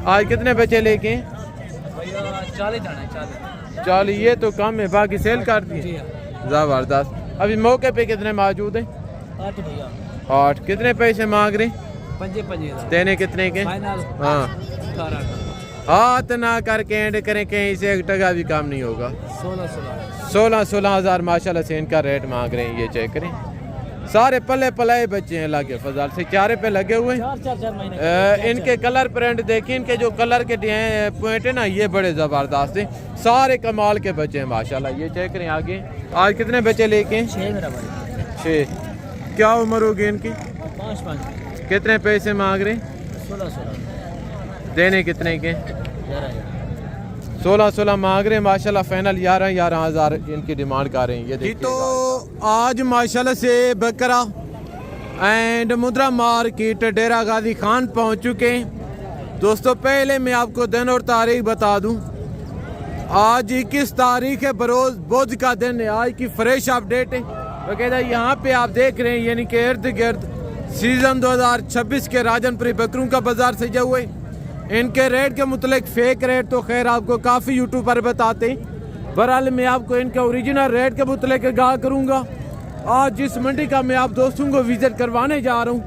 आज कितने बच्चे लेके? 40। ये तो कम है, बाकी सेल कर दिए। जबरदस्त। अभी मौके पे कितने मौजूद हैं? 8 भैया। 8। कितने पैसे मांग रहे? 5 देने कितने के? हाँ, 18 हाथ ना करके एंड करें, कहीं से 1 टका भी काम नहीं होगा। 16 हज़ार माशाल्लाह से इनका रेट मांग रहे हैं। ये चेक करें, सारे पले पलाए बच्चे हैं अल्लाह के फजल से, चारे पे लगे हुए हैं। इनके कलर प्रिंट देखिए, इनके जो कलर के पॉइंट है ना, ये बड़े ज़बरदस्त हैं, सारे कमाल के बच्चे हैं माशाल्लाह। ये चेक करें आगे। आज कितने बच्चे लेके? 6। क्या उम्र होगी इनकी? 5। कितने पैसे मांग रहे? 16। देने कितने के? 16 मांग रहे हैं माशाल्लाह। फाइनल 11 हज़ार इनकी डिमांड कर रहे हैं। ये देखिए, तो आज माशाल्लाह से बकरा एंड मुद्रा मार्केट डेरा गाजी खान पहुंच चुके हैं। दोस्तों पहले मैं आपको दिन और तारीख बता दूं, आज 21 तारीख है, बरोज बुध का दिन है। आज की फ्रेश अपडेट है वगैरह। यहाँ पे आप देख रहे हैं, यानी कि इर्द गिर्द सीजन 2026 के राजनपुरी बकरों का बाजार सजा हुआ है। इनके रेट के मुतलिक फेक रेट तो खैर आपको काफ़ी यूट्यूबर बताते हैं, बहरहाल मैं आपको इनके ओरिजिनल रेट के मुतलिक आगाह करूँगा। आज जिस मंडी का मैं आप दोस्तों को विजिट करवाने जा रहा हूँ,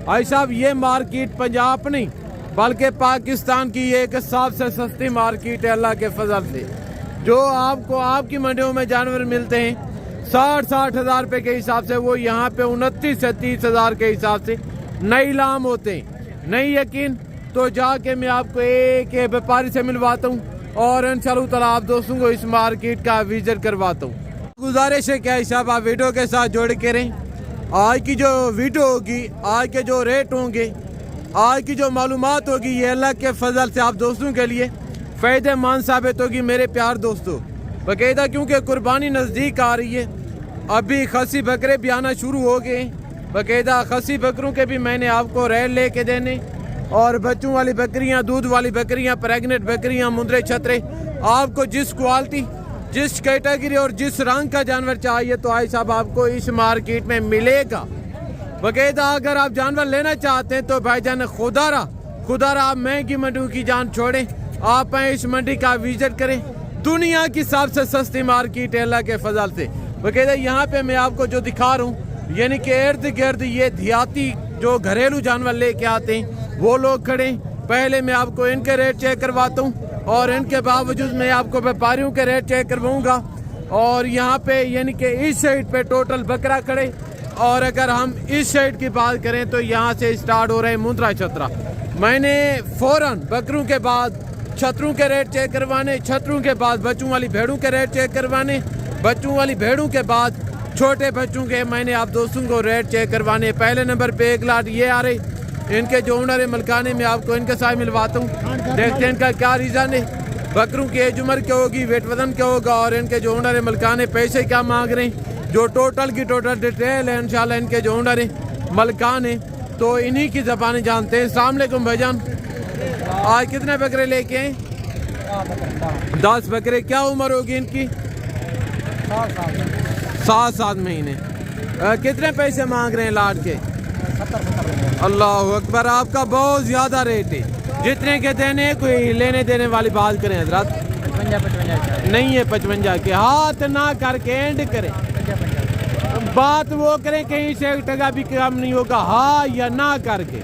भाई साहब ये मार्केट पंजाब नहीं बल्कि पाकिस्तान की एक सबसे सस्ती मार्केट है अल्लाह के फजल से। जो आपको आपकी मंडियों में जानवर मिलते हैं 60 हज़ार रुपये के हिसाब से, वो यहाँ पे 29 से 30 हज़ार के हिसाब से नई लाम होते हैं। नहीं यकीन तो जाके मैं आपको एक व्यापारी से मिलवाता हूँ और इंशाअल्लाह ताला आप दोस्तों को इस मार्केट का विजिट करवाता हूँ। गुजारिश है क्या साहब आप वीडियो के साथ जोड़ के रहें। आज की जो वीडियो होगी, आज के जो रेट होंगे, आज की जो मालूमात होगी, ये अल्लाह के फजल से आप दोस्तों के लिए फ़ायदेमंद साबित होगी मेरे प्यार दोस्तों। बाकायदा क्योंकि कुर्बानी नज़दीक आ रही है, अभी खसी बकरे भी आना शुरू हो गए। बाकायदा खसी बकरों के भी मैंने आपको रेट लेके देने, और बच्चों वाली बकरियां, दूध वाली बकरियां, प्रेग्नेंट बकरियां, मुंदरे छतरे, आपको जिस क्वालिटी, जिस कैटेगरी और जिस रंग का जानवर चाहिए तो आई साहब आपको इस मार्केट में मिलेगा। बाकायदा अगर आप जानवर लेना चाहते हैं तो भाईजान खुदारा आप महंगी मंडियों की जान छोड़ें, आप इस मंडी का विजिट करें। दुनिया की सबसे सस्ती मार्केट है अल्लाह के फजल से। बाकायदा यहाँ पे मैं आपको जो दिखा रहा हूँ, यानी कि इर्द गिर्द ये देहाती जो घरेलू जानवर लेके आते हैं वो लोग खड़े। पहले मैं आपको इनके रेट चेक करवाता हूँ और इनके बावजूद मैं आपको व्यापारियों के रेट चेक करवाऊंगा। और यहाँ पे यानी कि इस साइड पे टोटल बकरा खड़े, और अगर हम इस साइड की बात करें तो यहाँ से स्टार्ट हो रहे हैं मुंद्रा छतरा। मैंने फौरन बकरों के बाद छतरों के रेट चेक करवाने, छतरों के बाद बच्चों वाली भेड़ों के रेट चेक करवाने, बच्चों वाली भेड़ों के बाद छोटे बच्चों के मैंने आप दोस्तों को रेट चेक करवाने। पहले नंबर पे एक लाट ये आ रही, इनके जो ओनर है मलकाने में आपको इनके साथ मिलवाता हूँ, देखते हैं इनका क्या रीज़न है, बकरों की एज उम्र क्या होगी, वेट वजन क्या होगा, और इनके जो ओनर है मलकाने पैसे क्या मांग रहे हैं, जो टोटल की टोटल डिटेल है इंशाल्लाह इनके जो ओनर है मलकाने, तो इन्हीं की ज़बानें जानते हैं। अस्सलाम वालेकुम भाईजान, आज कितने बकरे लेके हैं? 10 बकरे। क्या उम्र होगी इनकी? 7 महीने। कितने पैसे मांग रहे हैं लाट के? 70। अल्लाह अकबर, आपका बहुत ज़्यादा रेट है। जितने के देने, कोई लेने देने वाली बात करें हजरत? 55 नहीं है 55 के। हाथ ना करके एंड करें, बात वो करें कहीं से 1 टका भी कम नहीं होगा, हाँ या ना करके।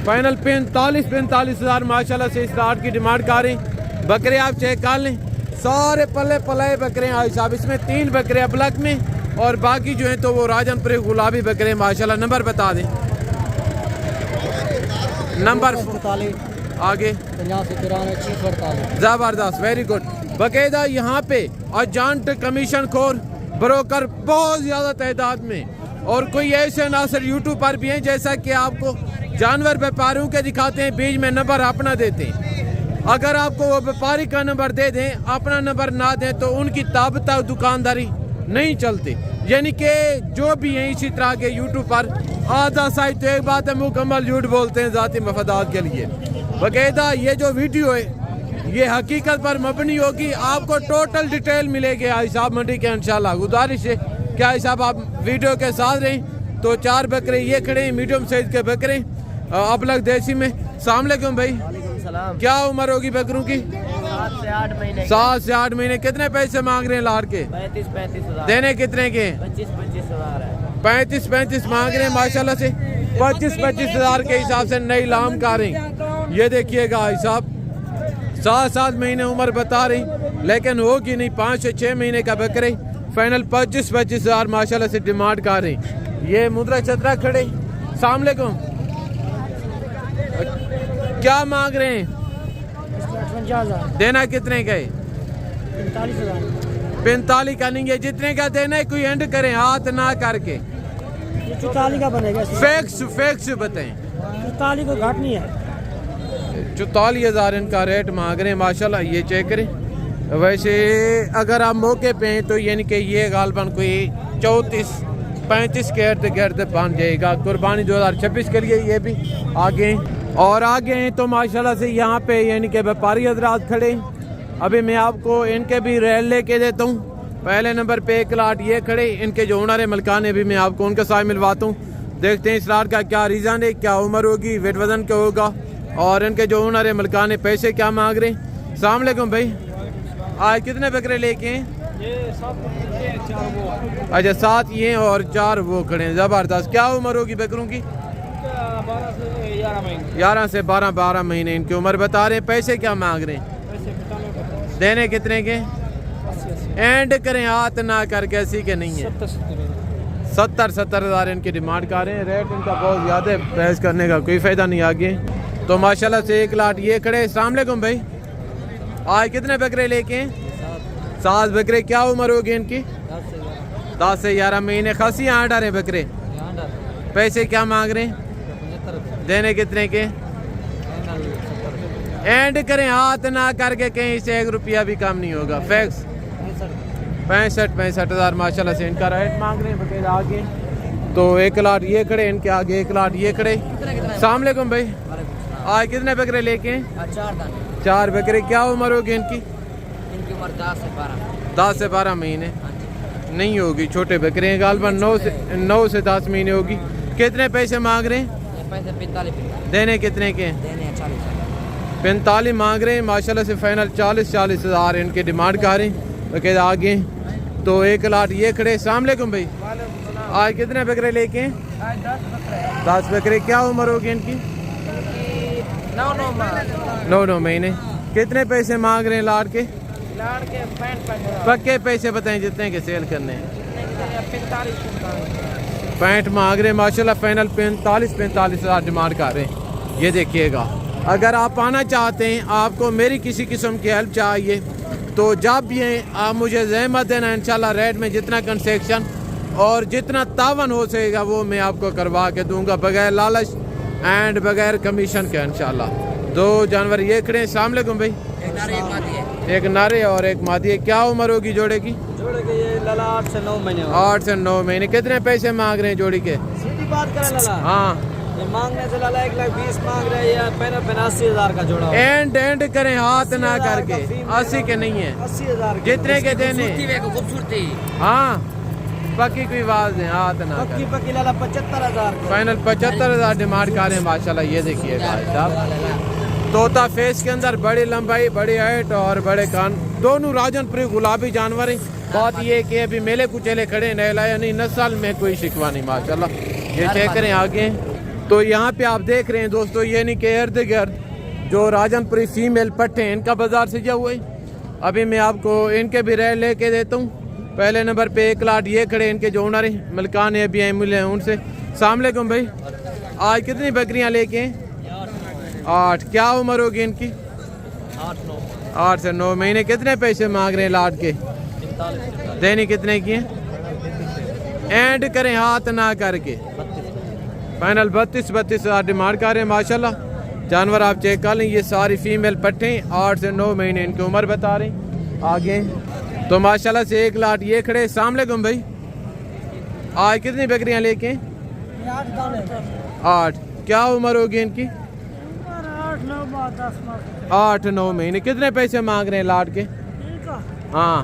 फाइनल 45 हज़ार माशाल्लाह से इस लाट की डिमांड कर रहे हैं। बकरे आप चेक कर लें, सारे पले पलाए बकरे हैं साहब। इसमें 3 बकरे अबलक में और बाकी जो है तो वो राजनपुरी गुलाबी बकरे माशाल्लाह। नंबर बता दें। नंबर 45 आगे 50 जबरदस्त, वेरी गुड। बाकायदा यहाँ पे एजेंट, कमीशन खोर, ब्रोकर बहुत ज़्यादा तादाद में, और कोई ऐसे नासर यूट्यूब पर भी हैं जैसा कि आपको जानवर व्यापारियों के दिखाते हैं, बीच में नंबर अपना देते हैं। अगर आपको वो व्यापारी का नंबर दे दें, अपना नंबर ना दें तो उनकी ताब तक दुकानदारी नहीं चलती। यानी कि जो भी हैं इसी तरह के यूट्यूब पर आधा साइड तो एक बात है मुकम्मल झूठ बोलते हैं ज़ाती मफादात के लिए। बाकायदा ये जो वीडियो है ये हकीकत पर मबनी होगी, आपको टोटल डिटेल मिलेगी हिसाब मंडी के इंशाल्लाह। गुजारिश है क्या हिसाब आप वीडियो के साथ रहें। तो 4 बकरे ये खड़े हैं, मीडियम साइज के बकरे अबलग देसी में। अस्सलाम वालेकुम भाई, सलाम। क्या उम्र होगी बकरों की? 7 से 8 महीने। 7 से 8 महीने। कितने पैसे मांग रहे हैं लाड़ के? 35 हज़ार। देने कितने के? 25 हज़ार है। 35 मांग रहे हैं माशाल्लाह से। 25 हज़ार के हिसाब से नई लाम कारें। ये देखिएगा भाई साहब, 7 महीने उम्र बता रही, लेकिन होगी नहीं। 5 से 6 महीने का बकरे फाइनल 25 हज़ार माशाल्लाह से डिमांड कर रही। ये मुद्रा चतरा खड़े। अस्सलाम वालेकुम। क्या मांग रहे हैं? 58 हज़ार। देना कितने का है? 45 हज़ार। 45 का नहीं है, जितने का देना है कोई एंड करें, हाथ ना करके। 44 का बनेगा। फैक्स बताएं। 44 को घाट नहीं है। 44 हज़ार इनका रेट मांग रहे हैं माशाल्लाह। ये चेक करें। वैसे अगर आप मौके पे हैं तो यानी कि ये गालबन कोई 34-35 के इर्द गिर्द बन जाएगा। कुर्बानी 2026 के लिए ये भी आगे और आगे हैं तो माशाल्लाह से यहाँ पे यानी कि व्यापारी हजरात खड़े। अभी मैं आपको इनके भी रेल लेके देता हूँ। पहले नंबर पे एक लाट ये खड़े, इनके जो ओनर है मलकान है, भी मैं आपको उनके साथ मिलवाता हूँ। देखते हैं इस लाट का क्या रीज़न है, क्या उम्र होगी, वेट वजन क्या होगा, और इनके जो ओनर है मलकान है पैसे क्या मांग रहे हैं। अस्सलाम वालेकुम भाई, आज कितने बकरे लेके हैं? ये 7 अच्छा 7 ये और 4 वो खड़े हैं। ज़बरदस्त। क्या उम्र होगी बकरों की? 11 से 12 महीने इनकी उम्र बता रहे हैं। पैसे क्या मांग रहे हैं? देने कितने के? एंड करें हाथ ना करके, ऐसी के नहीं है। 70 हज़ार इनकी डिमांड कर रहे हैं। रेट इनका बहुत ज़्यादा है, बहस करने का कोई फ़ायदा नहीं आगे। तो माशाल्लाह से एक लाट ये खड़े। अस्सलाम वालेकुम भाई, आज कितने बकरे लेके हैं? 7 बकरे। क्या उम्र होगी इनकी? 10 से 11 महीने। खासी यहाँ डाले बकरे। पैसे क्या मांग रहे हैं? देने कितने के? एंड करें हाथ ना करके, कहीं से 1 रुपया भी कम नहीं होगा। फैक्स 65 हज़ार माशाल्लाह से इनका रेट मांग रहे हैं बकरे आगे। तो एक लाट ये खड़े, इनके आगे एक लाट ये खड़े। अस्सलाम वालेकुम भाई, आज कितने बकरे लेके हैं? 4 बकरे। क्या उम्र होगी इनकी? इनकी उम्र 10 से 12 महीने नहीं होगी, छोटे बकरे हैं गालबन। 9 से 10 महीने होगी। कितने पैसे मांग रहे हैं? 45 देने कितने के? देने 40 45 मांग रहे हैं माशाल्लाह से। फाइनल 40 हज़ार इनके डिमांड कर रहे हैं बकरे आगे। तो एक लाट ये खड़े। अस्सलाम वालेकुम भाई, आज कितने बकरे लेके हैं? 10 बकरे। क्या उम्र होगी इनकी? 9 महीने। कितने पैसे मांग रहे हैं लाट के? 65 पक्के पैसे बताएं जितने के सेल करने हैं। 65 मांग रहे हैं माशाल्लाह। फाइनल 45 हज़ार डिमांड कर रहे हैं। ये देखिएगा, अगर आप आना चाहते हैं, आपको मेरी किसी किस्म की हेल्प चाहिए, तो जब भी आप मुझे ज़हमत देना, इंशाल्लाह रेट में जितना कंसेक्शन और जितना तावन हो सकेगा वो मैं आपको करवा के दूंगा, बगैर लालच एंड बगैर कमीशन के इंशाल्लाह। 2 जानवर ये खड़े हैं। अस्सलाम वालेकुम भाई, एक नारे और एक मादी है। क्या उम्र होगी जोड़े की? जोड़े के ये लाला 8 से 9 महीने। 8 से 9 महीने। कितने पैसे मांग रहे हैं जोड़ी के? सीधी बात करें लाला, हाँ ये मांगने से लाला 1,20,000 मांग रहे हैं। 85 हज़ार का जोड़ा। एंड करें हाथ ना करके। 80 के नहीं है, 80 हज़ार जितने के देने। खूबसूरती। हाँ पक्की कोई बात है, हाथ ना पक्की कर। पक्की लाला 75 हज़ार। फाइनल 75 हज़ार डिमांड कर रहे हैं माशाल्लाह। ये देखिए भाई साहब, तोता फेस के अंदर बड़ी लंबाई, बड़ी हाइट और बड़े कान, दोनों राजनपुरी गुलाबी जानवर हैं। बात ये कि अभी मेले कुचेले खड़े नहलाया नहीं, नस्ल में कोई शिकवा नहीं माशाल्लाह। ये चेक करें आगे। तो यहाँ पे आप देख रहे हैं दोस्तों, ये नहीं कि इर्द गिर्द जो राजनपुरी फीमेल पट्टे हैं इनका बाजार सजा हुआ है। अभी मैं आपको इनके भी रेट लेके देता हूँ। पहले नंबर पे एक लाट ये खड़े, इनके जो ओनर हैं मलकान है, अभी मिले हैं उनसे। अस्सलाम वालेकुम भाई, आज कितनी बकरियाँ लेके हैं? 8। क्या उम्र होगी इनकी? 8 से 9 महीने। कितने पैसे मांग रहे हैं लाट के? देनी कितने की है? एंड करें हाथ ना करके। फाइनल 32 हज़ार डिमांड कर रहे हैं माशाल्लाह। जानवर आप चेक कर लें, ये सारी फीमेल पट्टे 8 से 9 महीने इनकी उम्र बता रहे हैं आगे। तो माशाल्लाह से एक लाट ये खड़े। अस्सलाम वालेकुम भाई, आज कितनी बकरियां लेके? 8। क्या उम्र होगी इनकी? 8-9 महीने। कितने पैसे मांग रहे हैं लाट के? हाँ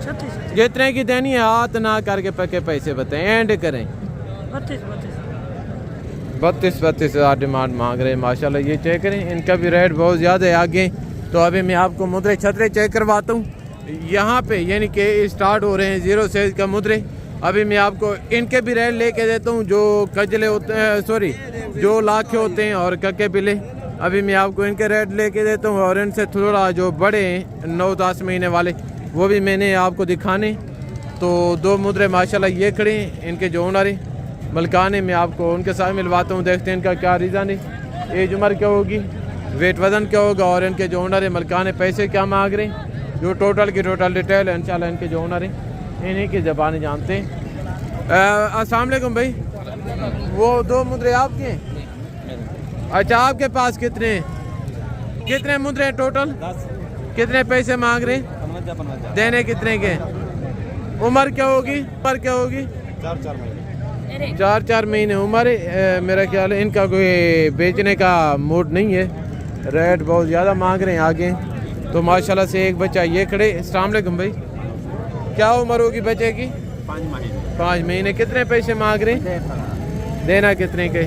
36। जितने की देनी है हाथ ना करके पक्के पैसे बताएं, एंड करें। 32 हज़ार डिमांड मांग रहे हैं माशाल्लाह। ये चेक करें, इनका भी रेट बहुत ज़्यादा है आगे। तो अभी मैं आपको मुद्रे छतरे चेक करवाता हूँ। यहाँ पे यानी कि स्टार्ट हो रहे हैं 0 साइज़ का मुद्रे। अभी मैं आपको इनके भी रेट लेके देता हूँ, जो कजले होते हैं, सॉरी जो लाखे होते हैं और कक्के बिले। अभी मैं आपको इनके रेट लेके देता हूँ, और इनसे थोड़ा जो बड़े हैं 9-10 महीने वाले वो भी मैंने आपको दिखाने। तो 2 मुद्रे माशाल्लाह ये खड़े हैं, इनके जो ओनर हैं मलकाने, मैं आपको उनके साथ मिलवाता हूँ। देखते हैं इनका क्या रीज़न है, एज उम्र क्या होगी, वेट वज़न क्या होगा, और इनके जो ओनर है मलकाने पैसे क्या मांग रहे हैं। जो टोटल की टोटल डिटेल है इंशाल्लाह इनके जो ओनर हैं इन्हीं की ज़बान जानते हैं। अस्सलाम वालेकुम भाई, वो 2 मुद्रे आपके हैं? अच्छा, आपके पास कितने मुद्रे हैं टोटल? 10। कितने पैसे मांग रहे हैं? देने कितने के? उम्र क्या होगी? 4 महीने उम्र है। मेरा ख्याल है इनका कोई बेचने का मूड नहीं है, रेट बहुत ज़्यादा मांग रहे हैं आगे। तो माशाल्लाह से एक बच्चा ये खड़े। अस्सलाम वालेकुम भाई, क्या उम्र होगी बच्चे की? 5 महीने। कितने पैसे मांग रहे हैं? देना कितने के?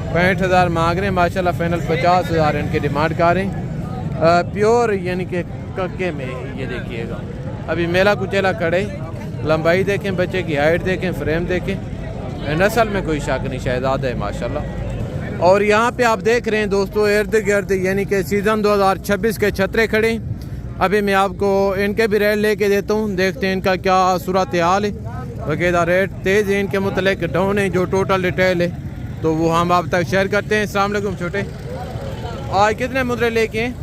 65 हज़ार मांग रहे हैं माशाल्लाह। फाइनल 50 हज़ार इनके डिमांड कर रहे हैं। प्योर यानी कि कक्के में। ये देखिएगा, अभी मेला कुचेला खड़े। लंबाई देखें, बच्चे की हाइट देखें, फ्रेम देखें, नस्ल में कोई शक नहीं, शहजादा है माशाल्लाह। और यहाँ पे आप देख रहे हैं दोस्तों इर्द गिर्द यानी कि सीज़न 2026 के छतरे खड़े। अभी मैं आपको इनके भी रेट लेके देता हूँ, देखते हैं इनका क्या सूरत हाल है। बाकायदा रेट तेज़ है इनके मुतल्लिक, डाउन है जो टोटल डिटेल है तो वो हम आप तक शेयर करते हैं। अस्सलाम वालेकुम छोटे, आज कितने मुद्रे लेके हैं?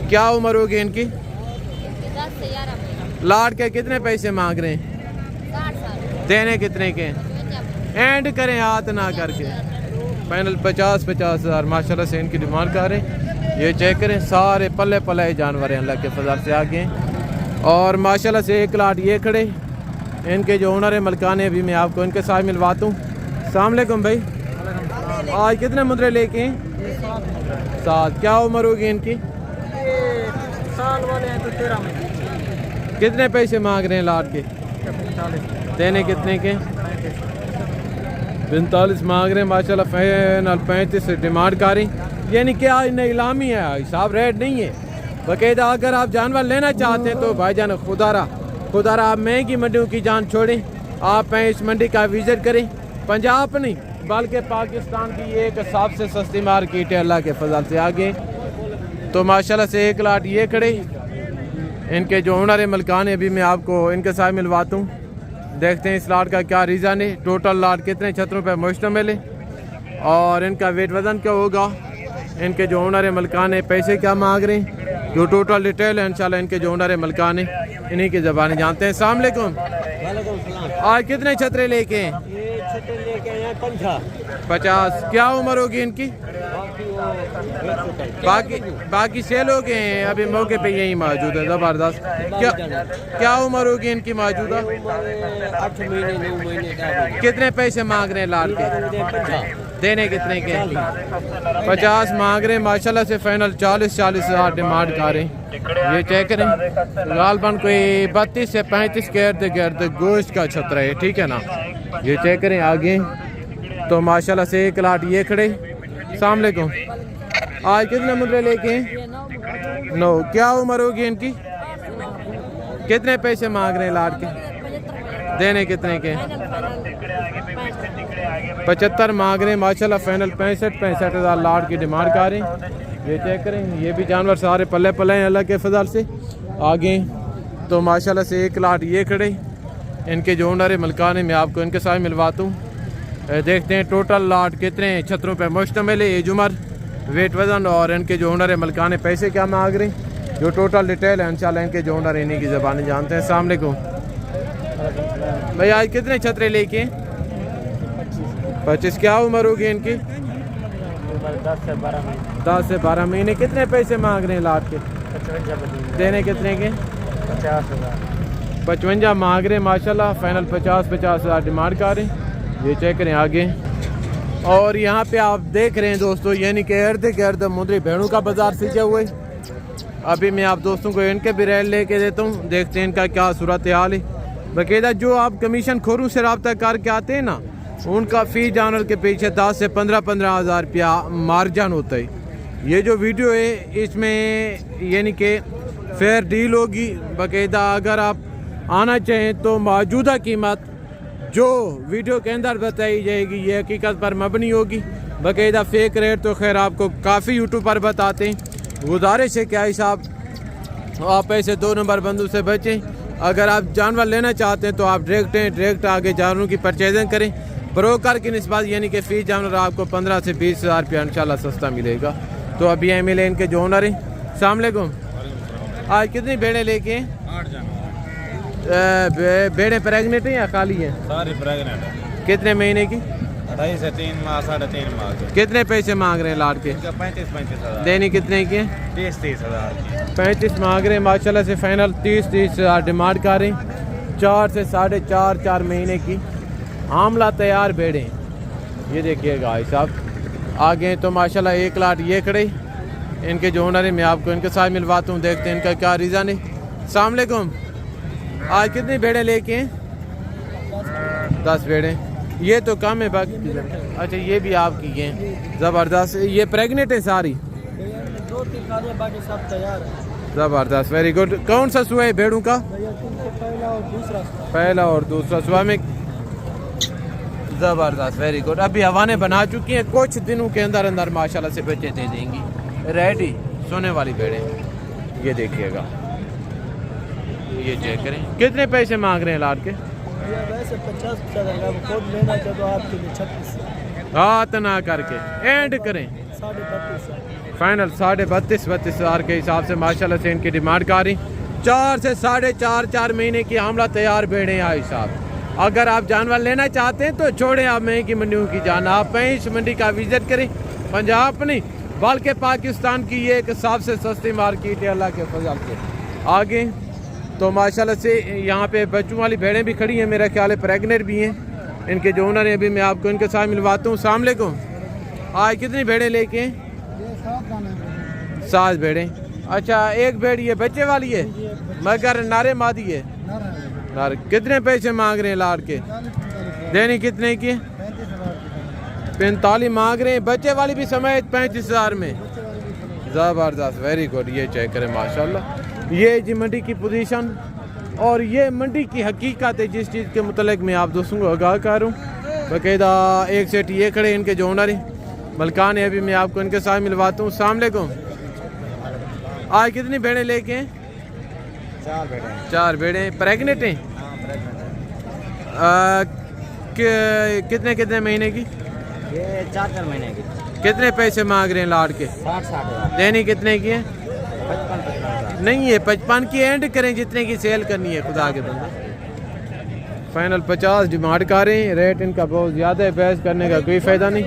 क्या उम्र होगी इनकी? 10 से 11 महीने। लाट के कितने पैसे मांग रहे हैं? 60 साल। देने कितने के? एंड करें हाथ ना करके। फाइनल 50 हज़ार माशाल्लाह से इनकी डिमांड कर रहे हैं। ये चेक करें, सारे पल्ले पल्ले जानवर हैं अल्लाह के फजल से आगे हैं। और माशाल्लाह से 1 लाट ये खड़े, इनके जो ओनर है मलकाने, भी मैं आपको इनके साथ मिलवाता हूँ। अस्सलाम वालेकुम भाई, आज कितने मुद्रे लेके हैं? 7। क्या उम्र होगी इनकी? साल वाले हैं तो 13 महीने। कितने पैसे मांग रहे हैं लाट के? 45। देने कितने के? 45 मांग रहे हैं माशाल्लाह। फाइनल 35 डिमांड कर रही, यानी कि आज नीलामी है, हिसाब रेट नहीं है बाकायदा। अगर आप जानवर लेना चाहते हैं तो भाईजान खुदारा आप महंगी मंडियों की जान छोड़ें, आप इस मंडी का विजिट करें। पंजाब नहीं बल्कि पाकिस्तान की ये एक सबसे सस्ती मार्केट है अल्लाह के फजल से आगे। तो माशाल्लाह से 1 लाट ये खड़े, इनके जो ओनर है मलकान है, अभी मैं आपको इनके साथ मिलवाता हूँ। देखते हैं इस लाट का क्या रीज़न है, टोटल लाट कितने छतरों पर मुश्तमिल है, और इनका वेट वज़न क्या होगा, इनके जो ओनर है मलकान है पैसे क्या मांग रहे हैं, जो टोटल डिटेल है इंशाल्लाह इनके जो ओनर है मलकान है इन्हीं की ज़बानी जानते हैं। अस्सलाम वालेकुम, आज कितने छतरे लेके हैं? ये छतरे लेके आए हैं 50। क्या उम्र होगी इनकी? बाकी सेल हो गए हैं, अभी मौके पे यही मौजूद है। ज़बरदस्त। क्या उम्र होगी इनकी मौजूदा? 8 महीने 9 महीने। कितने पैसे मांग रहे हैं लाल के? देने कितने के? 50 मांग रहे हैं माशाल्लाह से। फाइनल 40 हज़ार डिमांड कर रहे हैं। ये चेक करें, गालबन कोई 32 से 35 के इर्द गिर्द गोश्त का छतरा है, ठीक है ना। ये चेक करें आगे। तो माशाल्लाह से 1 लाट ये खड़े। अस्सलाम वालेकुम, आज कितने मुद्रे लेके हैं? 9। क्या उम्र होगी इनकी? कितने पैसे मांग रहे हैं लाट के? देने कितने के? 75 मांग रहे हैं माशाल्लाह। फाइनल 65 हज़ार लाट की डिमांड कर रहे हैं। ये चेक करें, ये भी जानवर सारे पल्ले पल्ले हैं अल्लाह के फजल से आगे। तो माशाल्लाह से 1 लाट ये खड़े, इनके जो ओनर है मलकान है, मैं आपको इनके साथ मिलवाता हूँ। देखते हैं टोटल लाट कितने छतरों पर मुश्तमिल है, एज उम्र, वेट वज़न, और इनके जो ओनर है मलकाने पैसे क्या मांग रहे हैं, जो टोटल डिटेल है इंशाल्लाह इनके जो ओनर है इन्हीं की ज़बानी जानते हैं। अस्सलाम वालेकुम भाई, आज कितने छतरे लेके हैं? 25। क्या उम्र होगी इनकी? 10 से 12 महीने। कितने पैसे मांग रहे हैं लाट के? 55। देने कितने के? 50 हज़ार। 55 मांग रहे हैं माशाल्लाह। फाइनल 50 हज़ार डिमांड कर रहे हैं। ये चेक करें आगे। और यहाँ पे आप देख रहे हैं दोस्तों, यानी कि इर्द गिर्द मुंदरी भेड़ों का बाजार सींचे हुए। अभी मैं आप दोस्तों को इनके भी रेट लेके देता हूँ, देखते हैं इनका क्या सूरत हाल है। बाकायदा जो आप कमीशन खोरों से रब्ता करके आते हैं ना, उनका फी जानवर के पीछे 10 से 15 हज़ार रुपया मार्जिन होता है। ये जो वीडियो है इसमें यानी कि फेयर डील होगी बाकायदा। अगर आप आना चाहें तो मौजूदा कीमत जो वीडियो के अंदर बताई जाएगी ये हकीकत पर मबनी होगी। बाकायदा फेक रेट तो खैर आपको काफ़ी यूट्यूब पर बताते हैं। गुजारिश है क्या हिसाब आप ऐसे 2 नंबर बंदों से बचें। अगर आप जानवर लेना चाहते हैं तो आप डायरेक्ट आगे जानवरों की परचेजिंग करें। ब्रोकर की निस्बत यानी कि फ़ी जानवर आपको 15 से 20 हज़ार रुपया इंशाल्लाह सस्ता मिलेगा। तो अभी यहाँ मिले इनके जो ओनर हैं। अस्सलाम वालेकुम। आज कितनी भेड़ें लेके? 8 जन। भेड़ें प्रेगनेंट हैं या खाली हैं? सारी प्रेगनेंट है। कितने महीने की? 2.5 से 3 माह 3.5 माह की। कितने पैसे मांग रहे हैं लाड़ के? 35 हज़ार। देनी कितने की है? 30 हज़ार। 35 मांग रहे हैं माशाल्लाह से। फाइनल 30 हज़ार डिमांड कर रहे हैं। 4 से 4.5 महीने की आमला तैयार भेड़ें। ये देखिएगा भाई साहब आगे तो माशाल्लाह 1 लाख ये खड़े इनके जो ओनर है। मैं आपको इनके साथ मिलवाता हूँ, देखते हैं इनका क्या रीज़न है। अस्सलाम वालेकुम। आज कितनी भेड़ें लेके हैं? 10 भेड़ें। ये तो कम है बाकी। अच्छा ये भी आपकी हैं, ज़बरदस्त। ये प्रेग्नेंट है सारी? 2-3 गाड़ियाँ बाकी सब तैयार है। ज़बरदस्त, वेरी गुड। कौन सा सुआ है भेड़ों का? पहला और दूसरा सुआ में। ज़बरदस्त, वेरी गुड। अभी हवाने बना चुकी हैं, कुछ दिनों के अंदर अंदर माशाल्लाह से बच्चे दे देंगी। रेडी सोने वाली भेड़ें। ये देखिएगा, ये चेक करें। कितने पैसे मांग रहे हैं लाड़ के? वैसे 50 खुद लेना चाहे तो आपके लिए 36 हाथ ना करके एंड करें। 32.5 फाइनल 32.5 हज़ार के हिसाब से माशाल्लाह से इनकी डिमांड कर रही। 4 से 4.5 महीने की आमला तैयार भेड़ें आई साहब। अगर आप जानवर लेना चाहते हैं तो छोड़ें आप महंगी मंडियों की जान। आप इस मंडी का विजिट करें। पंजाब नहीं बल्कि पाकिस्तान की ये एक सबसे सस्ती मार्केट है अल्लाह के फजल से। आगे तो माशाल्लाह से यहाँ पे बच्चों वाली भेड़ें भी खड़ी हैं, मेरा ख्याल है प्रेग्नेंट भी हैं। इनके जो ओनर हैं अभी मैं आपको इनके साथ मिलवाता हूँ। अस्सलाम वालेकुम। आज कितनी भेड़ें लेके हैं? 7 भेड़ें। अच्छा एक भेड़ ये बच्चे वाली है मगर नारे मादी है? नारे। कितने पैसे मांग रहे हैं लाड़ के? देनी कितने की? 45 मांग रहे हैं। बच्चे वाली भी समेत 35 हज़ार में। ज़बरदस्त, वेरी गुड। ये चेक करें माशाल्लाह। ये जी मंडी की पोजीशन और ये मंडी की हकीकत है जिस चीज़ के मुतल्लिक मैं आप दोस्तों को आगाह करूँ। बाकायदा एक सेट ये खड़े इनके जो ओनर हैं मलकान है। अभी मैं आपको इनके साथ मिलवाता हूँ। अस्सलाम वालेकुम। आज कितनी भेड़ें लेके हैं? 4 भेड़ें। 4 भेड़ें प्रेग्नेंट हैं? कितने महीने की? ये 4 महीने की। कितने पैसे मांग रहे हैं लाड़ के? 60 हज़ार। देनी कितने की है? 55 नहीं है 55 की एंड करें जितने की सेल करनी है खुदा के बंदे। फाइनल 50 डिमांड कर रहे हैं। रेट इनका बहुत ज़्यादा है, बहस करने का कोई फ़ायदा नहीं।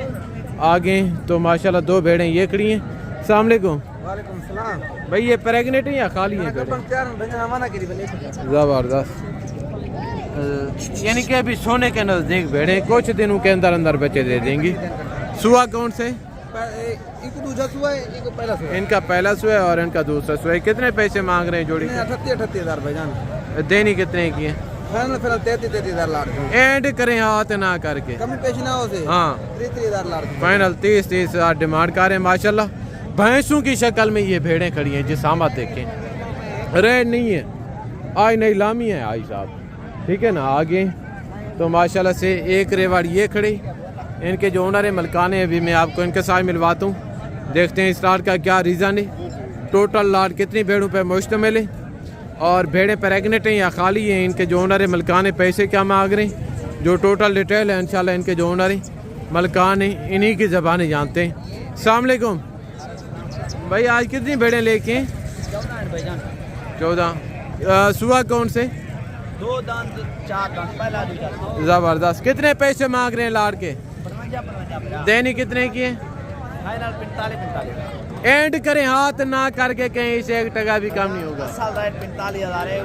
आगे तो माशाल्लाह 2 भेड़ें ये खड़ी हैं। अस्सलाम वालेकुम। वालेकुम सलाम। भाई ये प्रेग्नेंट है या खाली है? ज़बरदस्त, यानी कि अभी सोने के नज़दीक भेड़ें, कुछ दिनों के अंदर अंदर बच्चे दे देंगी। सुआ कौन से? इनका पहला सुआ है और इनका दूसरा सुआ है। कितने पैसे मांग रहे हैं जोड़ी? 38 हज़ार भाईजान। देनी कितने की है? फाइनल 33 हज़ार लाख। एंड करें हाथ ना करके, कमी पेश ना हो से। हाँ 33 हज़ार लाख। फाइनल 30 हज़ार डिमांड कर रहे हैं। माशाल्लाह भैंसों की शक्ल में ये भेड़ें खड़ी हैं जिस सामत देखें। रेड नहीं है, आज नहीं लामी है आई साहब, ठीक है ना। आगे तो माशाल्लाह से एक रेवाड़ ये खड़े इनके जो ओनर है मलकान है। अभी मैं आपको इनके साथ मिलवाता हूँ, देखते हैं इस लाट का क्या रीज़न है। टोटल लाट कितनी भेड़ों पर मुश्तमिल है और भेड़ें प्रेग्नेंट हैं या खाली हैं। इनके जो ओनर है मलकान है पैसे क्या मांग रहे हैं, जो टोटल डिटेल है इंशाल्लाह इनके जो ओनर है मलकान है इन्हीं की ज़बानें जानते हैं। अस्सलाम वालेकुम भाई। आज कितनी भेड़ें लेके हैं? 14। सुआ कौन से? 2 दांत 4 दांत पहला दूसरा। ज़बरदस्त। कितने पैसे मांग रहे हैं लाड़ के? 55 देनी कितने की है? फाइनल 45 एंड करें हाथ ना करके कहीं से 1 टका भी कम नहीं होगा। साल रेट 45 हज़ार है।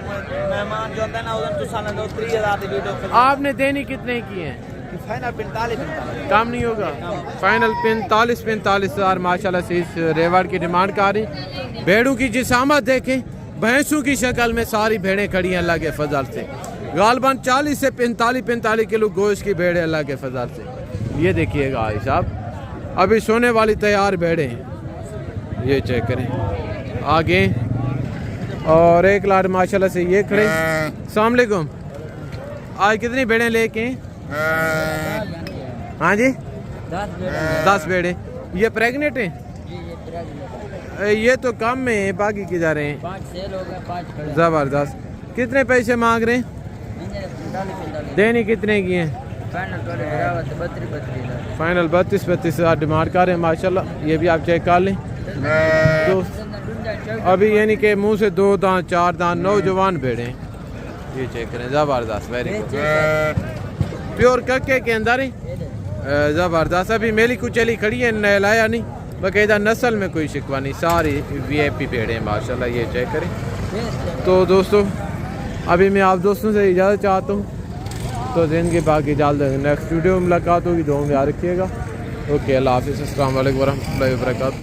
मेहमान जो होता है ना उधर तो साल 30 हज़ार की वीडियो। आपने देनी कितने की है? फाइनल 45 कम नहीं होगा। फाइनल 45 हज़ार माशाल्लाह से इस रेवाड़ की डिमांड कर रही। भेड़ों की जिसामत देखें, भैंसों की शक्ल में सारी भेड़ें खड़ी हैं अल्लाह के फजल से। गालबन 40 से 45 किलो गोश्त की भेड़ है अल्लाह के फजल से। ये देखिएगा भाई साहब, अभी सोने वाली तैयार भेड़ें हैं, ये चेक करें आगे। और एक लाट माशाल्लाह से ये खड़े। अस्सलाम वालेकुम, आज कितनी भेड़ें लेके? हाँ जी 10 भेड़ें। ये प्रेग्नेंट हैं? ये तो कम में है, बाकी की जा रहे हैं। 5 सेल हो गए, 5 ज़बरदस्त। कितने पैसे मांग रहे हैं? देनी कितने की हैं? फाइनल 32 हज़ार डिमांड कर रहे हैं माशाल्लाह। ये भी आप चेक कर लें। तो अभी यानी कि मुंह से 2 दांत 4 दांत नौजवान भेड़े हैं, ये चेक करें। ज़बरदस्त, वेरी गुड, प्योर कक्के के अंदर ही ज़बरदस्त। अभी मेली कुचली खड़ी है, नहलाया नहीं, बाकायदा नस्ल में कोई शिकवा नहीं, सारी VIP भेड़े हैं माशाल्लाह, ये चेक करें। तो दोस्तों अभी मैं आप दोस्तों से इजाज़त चाहता हूँ, तो ज़िंदगी बाकी जल्द नेक्स्ट वीडियो में मुलाकात होगी। दुआ में याद रखिएगा। ओके, अल्लाह हाफ़िज़, अस्सलाम वालेकुम वरहमतुल्लाहि वबरकातुहू।